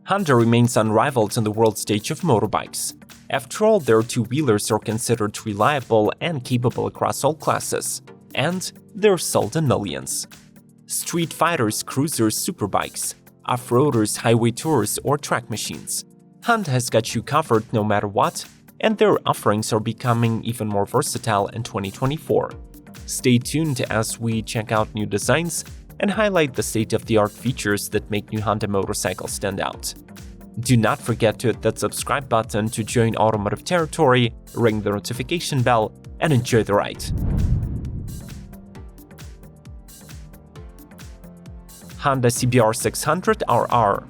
Honda remains unrivaled on the world stage of motorbikes. After all, their two-wheelers are considered reliable and capable across all classes, and they're sold in millions. Streetfighters, cruisers, superbikes, off-roaders, highway tours, or track machines. Honda has got you covered no matter what, and their offerings are becoming even more versatile in 2024. Stay tuned as we check out new designs and highlight the state-of-the-art features that make new Honda motorcycles stand out. Do not forget to hit that subscribe button to join Automotive territory, ring the notification bell, and enjoy the ride. Honda CBR600RR.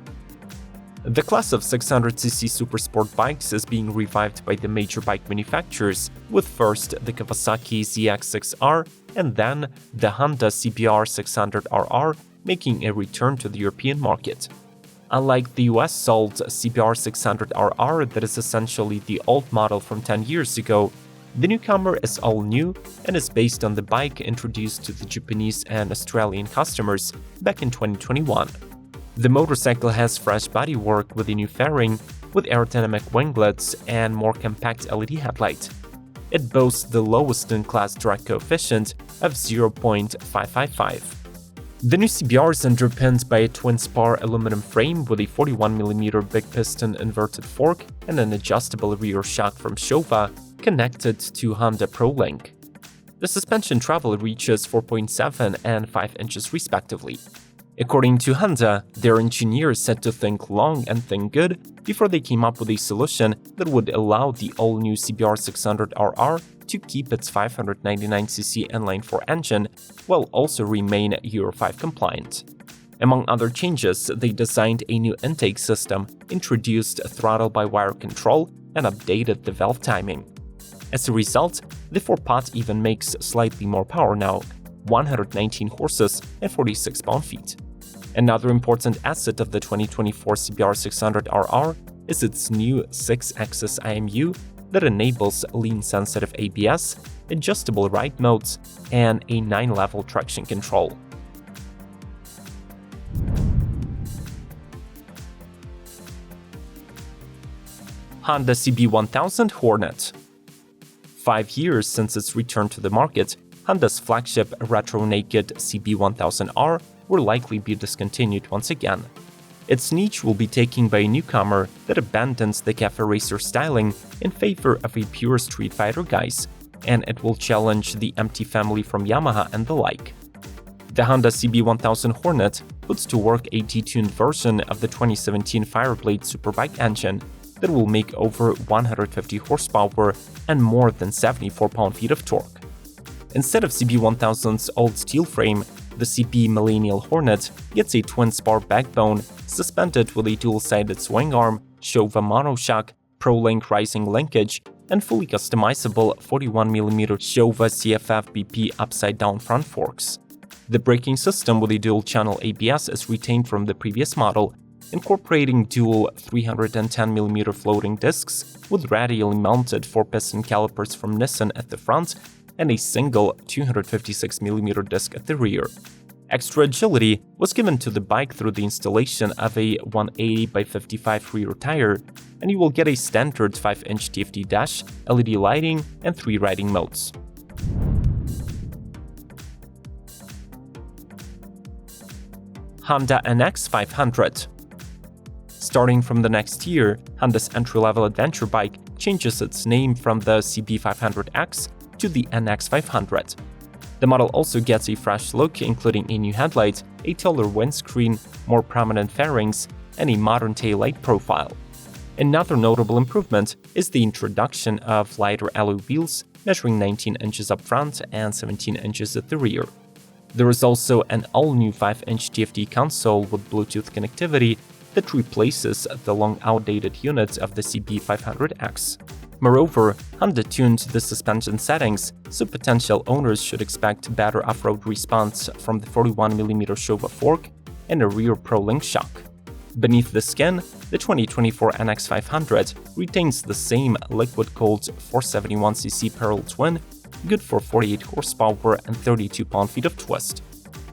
The class of 600cc supersport bikes is being revived by the major bike manufacturers, with first the Kawasaki ZX-6R and then the Honda CBR600RR making a return to the European market. Unlike the US-sold CBR600RR that is essentially the old model from 10 years ago, the newcomer is all new and is based on the bike introduced to the Japanese and Australian customers back in 2021. The motorcycle has fresh bodywork with a new fairing, with aerodynamic winglets and more compact LED headlight. It boasts the lowest in-class drag coefficient of 0.555. The new CBR is underpinned by a twin-spar aluminum frame with a 41mm big piston inverted fork and an adjustable rear shock from Showa connected to Honda ProLink. The suspension travel reaches 4.7 and 5 inches respectively. According to Honda, their engineers had to think long and think good before they came up with a solution that would allow the all-new CBR600RR to keep its 599cc inline 4 engine while also remain Euro 5 compliant. Among other changes, they designed a new intake system, introduced throttle-by-wire control, and updated the valve timing. As a result, the 4-pot even makes slightly more power now, 119 horses and 46 pound-feet. Another important asset of the 2024 CBR600RR is its new 6-axis IMU that enables lean-sensitive ABS, adjustable ride modes, and a 9-level traction control. Honda CB1000 Hornet. 5 years since its return to the market, Honda's flagship retro-naked CB1000R will likely be discontinued once again. Its niche will be taken by a newcomer that abandons the cafe racer styling in favor of a pure Street Fighter guise, and it will challenge the MT family from Yamaha and the like. The Honda CB1000 Hornet puts to work a detuned version of the 2017 Fireblade superbike engine that will make over 150 horsepower and more than 74 pound-feet of torque. Instead of CB1000's old steel frame, the CB Millennial Hornet gets a twin-spar backbone suspended with a dual-sided swing arm, Showa monoshock, ProLink rising linkage, and fully customizable 41mm Showa CFF BP upside-down front forks. The braking system with a dual-channel ABS is retained from the previous model, incorporating dual 310mm floating discs with radially mounted 4-piston calipers from Nissan at the front and a single 256mm disc at the rear. Extra agility was given to the bike through the installation of a 180/55 rear tire, and you will get a standard 5-inch TFT dash, LED lighting, and 3 riding modes. Honda NX500. Starting from the next year, Honda's entry-level adventure bike changes its name from the CB500X to the NX500. The model also gets a fresh look, including a new headlight, a taller windscreen, more prominent fairings, and a modern taillight profile. Another notable improvement is the introduction of lighter alloy wheels, measuring 19 inches up front and 17 inches at the rear. There is also an all-new 5-inch TFT console with Bluetooth connectivity that replaces the long outdated unit of the CB500X. Moreover, Honda tuned the suspension settings, so potential owners should expect better off-road response from the 41mm Showa fork and a rear ProLink shock. Beneath the skin, the 2024 NX500 retains the same liquid-cooled 471cc parallel twin, good for 48 horsepower and 32 pound-feet of twist.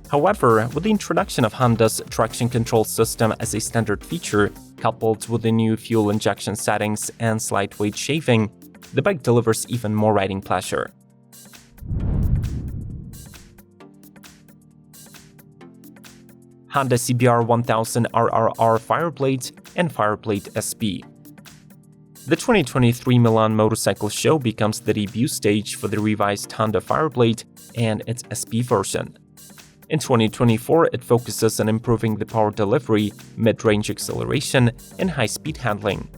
However, with the introduction of Honda's traction control system as a standard feature, Coupled with the new fuel injection settings and slight weight shaving, the bike delivers even more riding pleasure. Honda CBR600RR Fireblade and Fireblade SP. The 2023 Milan Motorcycle Show becomes the debut stage for the revised Honda Fireblade and its SP version. In 2024, it focuses on improving the power delivery, mid-range acceleration, and high-speed handling.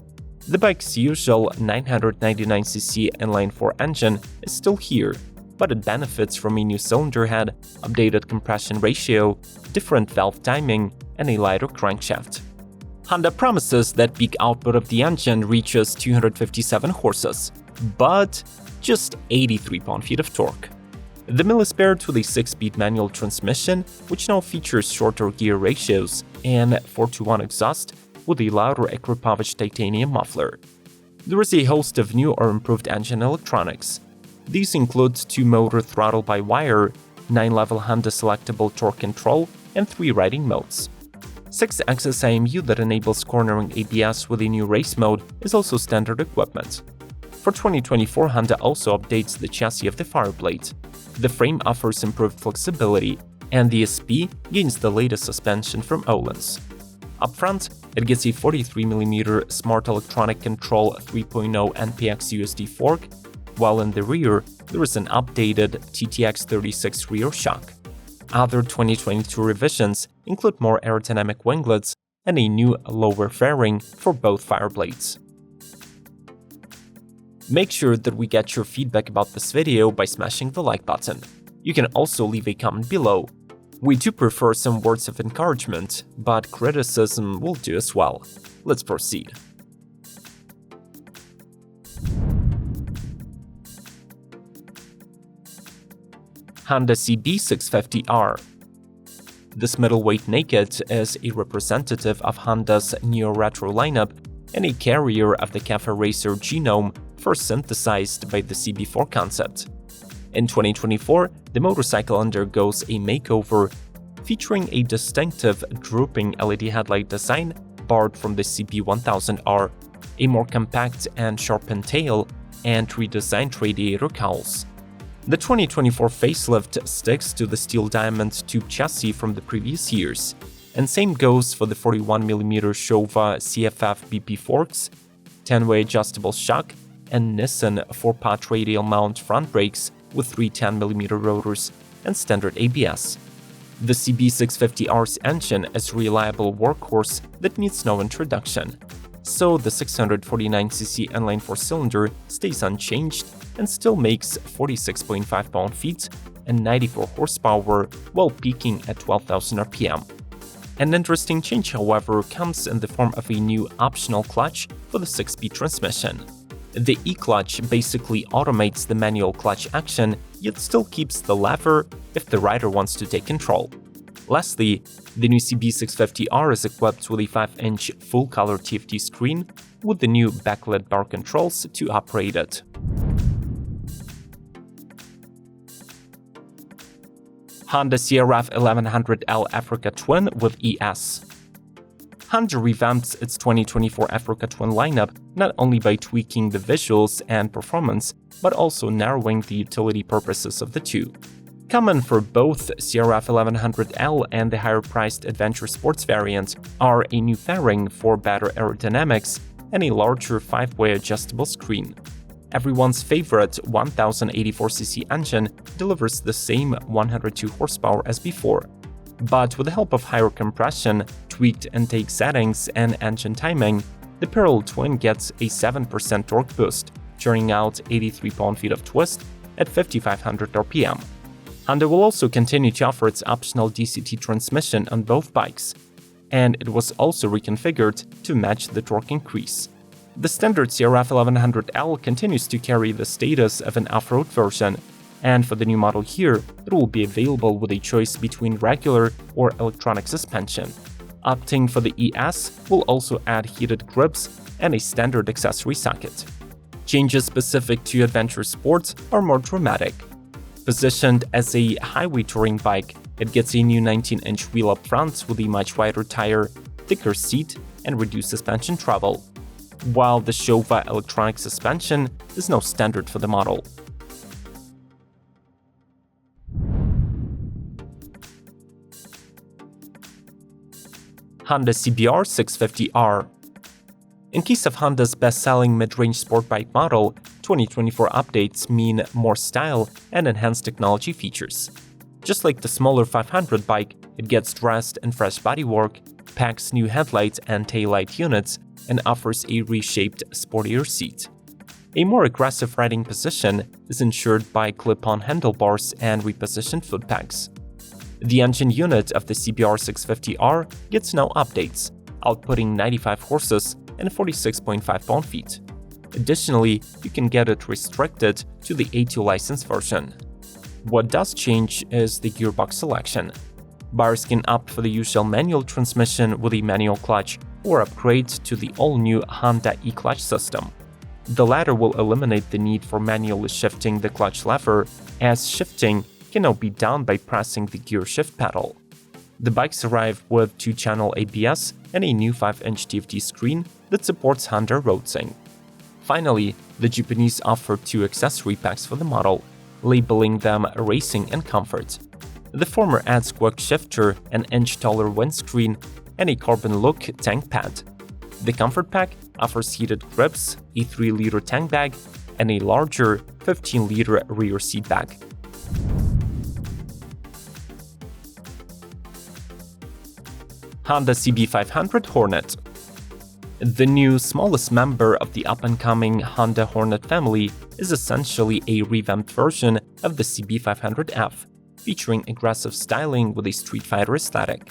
The bike's usual 999cc inline 4 engine is still here, but it benefits from a new cylinder head, updated compression ratio, different valve timing, and a lighter crankshaft. Honda promises that peak output of the engine reaches 257 horses, but just 83 pound-feet of torque. The mill is paired with a 6-speed manual transmission, which now features shorter gear ratios and 4-to-1 exhaust with a louder Equipovich titanium muffler. There is a host of new or improved engine electronics. These include 2-motor throttle-by-wire, 9-level Honda selectable torque control, and 3 riding modes. 6-axis IMU that enables cornering ABS with a new race mode is also standard equipment. For 2024, Honda also updates the chassis of the Fireblade. The frame offers improved flexibility, and the SP gains the latest suspension from Öhlins. Up front, it gets a 43mm Smart Electronic Control 3.0 NPX USD fork, while in the rear, there is an updated TTX36 rear shock. Other 2022 revisions include more aerodynamic winglets and a new lower fairing for both Fireblades. Make sure that we get your feedback about this video by smashing the like button. You can also leave a comment below. We do prefer some words of encouragement, but criticism will do as well. Let's proceed. Honda CBR600RR. This middleweight naked is a representative of Honda's neo-retro lineup and a carrier of the cafe racer genome first synthesized by the CB4 concept. In 2024, the motorcycle undergoes a makeover, featuring a distinctive drooping LED headlight design borrowed from the CB1000R, a more compact and sharpened tail, and redesigned radiator cowls. The 2024 facelift sticks to the steel diamond tube chassis from the previous years, and same goes for the 41mm Showa CFF BP forks, 10-way adjustable shock, and Nissan 4-pot radial mount front brakes with 3 10mm rotors and standard ABS. The CB650R's engine is a reliable workhorse that needs no introduction, so the 649cc inline 4-cylinder stays unchanged and still makes 46.5 pound-feet and 94 horsepower while peaking at 12,000 RPM. An interesting change, however, comes in the form of a new optional clutch for the 6-speed transmission. The e-clutch basically automates the manual clutch action, yet still keeps the lever if the rider wants to take control. Lastly, the new CB650R is equipped with a 5-inch full-color TFT screen with the new backlit bar controls to operate it. Honda CRF 1100L Africa Twin with ES. Honda revamps its 2024 Africa Twin lineup not only by tweaking the visuals and performance, but also narrowing the utility purposes of the two. Common for both CRF 1100L and the higher-priced Adventure Sports variant are a new fairing for better aerodynamics and a larger 5-way adjustable screen. Everyone's favorite 1084cc engine delivers the same 102 horsepower as before, but with the help of higher compression, tweaked intake settings, and engine timing, the parallel twin gets a 7% torque boost, churning out 83 pound-feet of twist at 5500 RPM. Honda will also continue to offer its optional DCT transmission on both bikes, and it was also reconfigured to match the torque increase. The standard CRF 1100L continues to carry the status of an off-road version, and for the new model here, it will be available with a choice between regular or electronic suspension. Opting for the ES will also add heated grips and a standard accessory socket. Changes specific to Adventure Sports are more dramatic. Positioned as a highway touring bike, it gets a new 19-inch wheel up front with a much wider tire, thicker seat, and reduced suspension travel, while the Showa electronic suspension is now standard for the model. Honda CBR600RR. In case of Honda's best-selling mid-range sport bike model, 2024 updates mean more style and enhanced technology features. Just like the smaller 500 bike, it gets dressed in fresh bodywork, packs new headlights and taillight units, and offers a reshaped, sportier seat. A more aggressive riding position is ensured by clip-on handlebars and repositioned foot pegs. The engine unit of the CBR600RR gets no updates, outputting 95 horses and 46.5 pound-feet. Additionally, you can get it restricted to the A2 license version. What does change is the gearbox selection. Buyers can opt for the usual manual transmission with a manual clutch or upgrade to the all-new Honda e-clutch system. The latter will eliminate the need for manually shifting the clutch lever, as shifting can now be done by pressing the gear shift pedal. The bikes arrive with 2-channel ABS and a new 5-inch TFT screen that supports Honda RoadSync. Finally, the Japanese offer 2 accessory packs for the model, labeling them racing and comfort. The former adds quick shifter, an inch-taller windscreen, and a carbon look tank pad. The comfort pack offers heated grips, a 3-liter tank bag, and a larger 15-liter rear seat bag. Honda CB500 Hornet. The new, smallest member of the up-and-coming Honda Hornet family is essentially a revamped version of the CB500F, featuring aggressive styling with a Streetfighter aesthetic.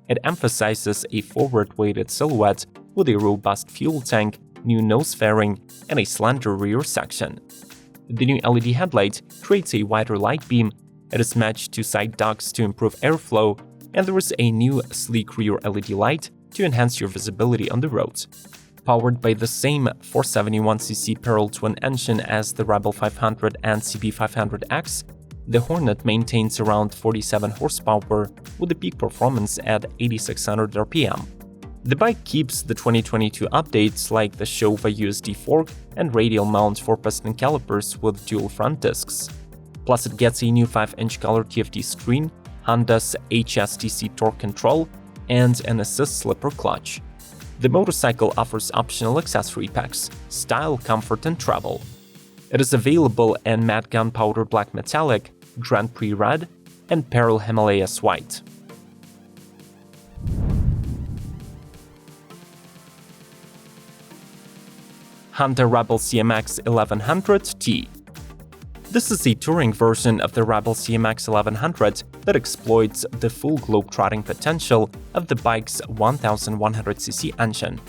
It emphasizes a forward-weighted silhouette with a robust fuel tank, new nose fairing, and a slender rear section. The new LED headlight creates a wider light beam, it is matched to side ducts to improve airflow, and there is a new sleek rear LED light to enhance your visibility on the road. Powered by the same 471cc parallel twin engine as the Rebel 500 and CB500X, the Hornet maintains around 47 horsepower with a peak performance at 8600 RPM. The bike keeps the 2022 updates like the Showa USD fork and radial mount 4-piston calipers with dual front discs. Plus it gets a new 5-inch color TFT screen, Honda's HSTC torque control, and an assist slipper clutch. The motorcycle offers optional accessory packs, style, comfort, and travel. It is available in matte gunpowder black metallic, Grand Prix red, and Pearl Himalayas white. Honda Rebel CMX 1100T. This is a touring version of the Rebel CMX 1100 that exploits the full globe-trotting potential of the bike's 1100cc engine.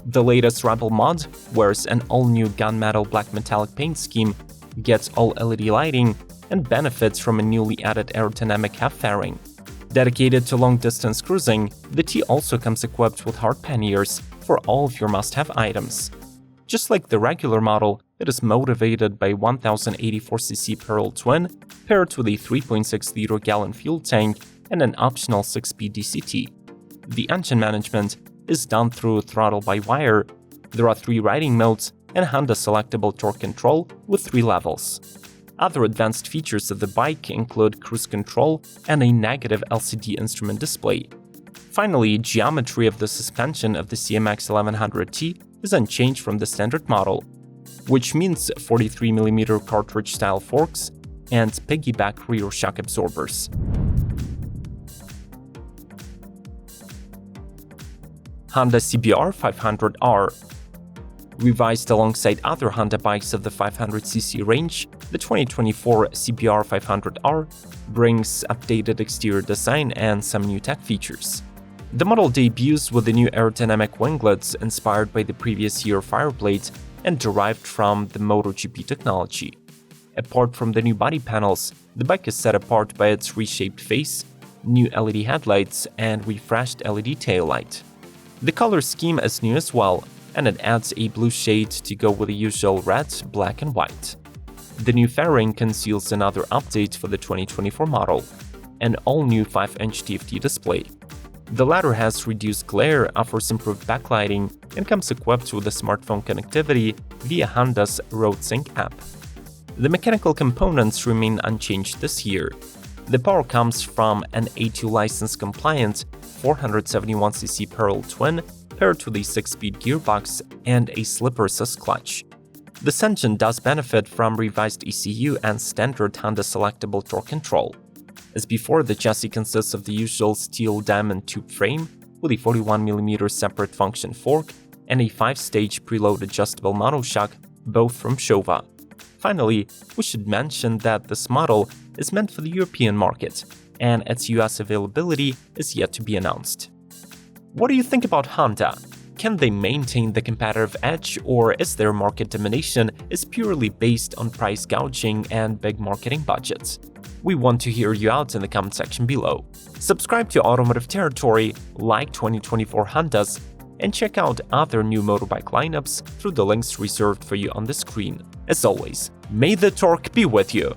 The latest Rebel mod wears an all-new gunmetal black metallic paint scheme, gets all LED lighting, and benefits from a newly added aerodynamic half fairing. Dedicated to long-distance cruising, the T also comes equipped with hard panniers for all of your must-have items. Just like the regular model, it is motivated by 1084cc parallel twin paired with a 3.6-liter gallon fuel tank and an optional 6-speed DCT. The engine management is done through throttle-by-wire. There are 3 riding modes and Honda selectable torque control with 3 levels. Other advanced features of the bike include cruise control and a negative LCD instrument display. Finally, geometry of the suspension of the CMX 1100T is unchanged from the standard model, which means 43mm cartridge-style forks and piggyback rear shock absorbers. Honda CBR600RR. Revised alongside other Honda bikes of the 500cc range, the 2024 CBR600RR brings updated exterior design and some new tech features. The model debuts with the new aerodynamic winglets inspired by the previous year Fireblade and derived from the MotoGP technology. Apart from the new body panels, the bike is set apart by its reshaped face, new LED headlights, and refreshed LED taillight. The color scheme is new as well, and it adds a blue shade to go with the usual red, black, and white. The new fairing conceals another update for the 2024 model, an all-new 5-inch TFT display. The latter has reduced glare, offers improved backlighting, and comes equipped with a smartphone connectivity via Honda's RoadSync app. The mechanical components remain unchanged this year. The power comes from an A2 license-compliant 471cc parallel twin paired with a 6-speed gearbox and a slipper-assist clutch. This engine does benefit from revised ECU and standard Honda selectable torque control. As before, the chassis consists of the usual steel diamond tube frame with a 41mm separate function fork and a 5-stage preload adjustable monoshock, both from Showa. Finally, we should mention that this model is meant for the European market, and its US availability is yet to be announced. What do you think about Honda? Can they maintain the competitive edge, or is their market domination is purely based on price gouging and big marketing budgets? We want to hear you out in the comment section below. Subscribe to Automotive Territory, like 2024 Hondas, and check out other new motorbike lineups through the links reserved for you on the screen. As always, may the torque be with you!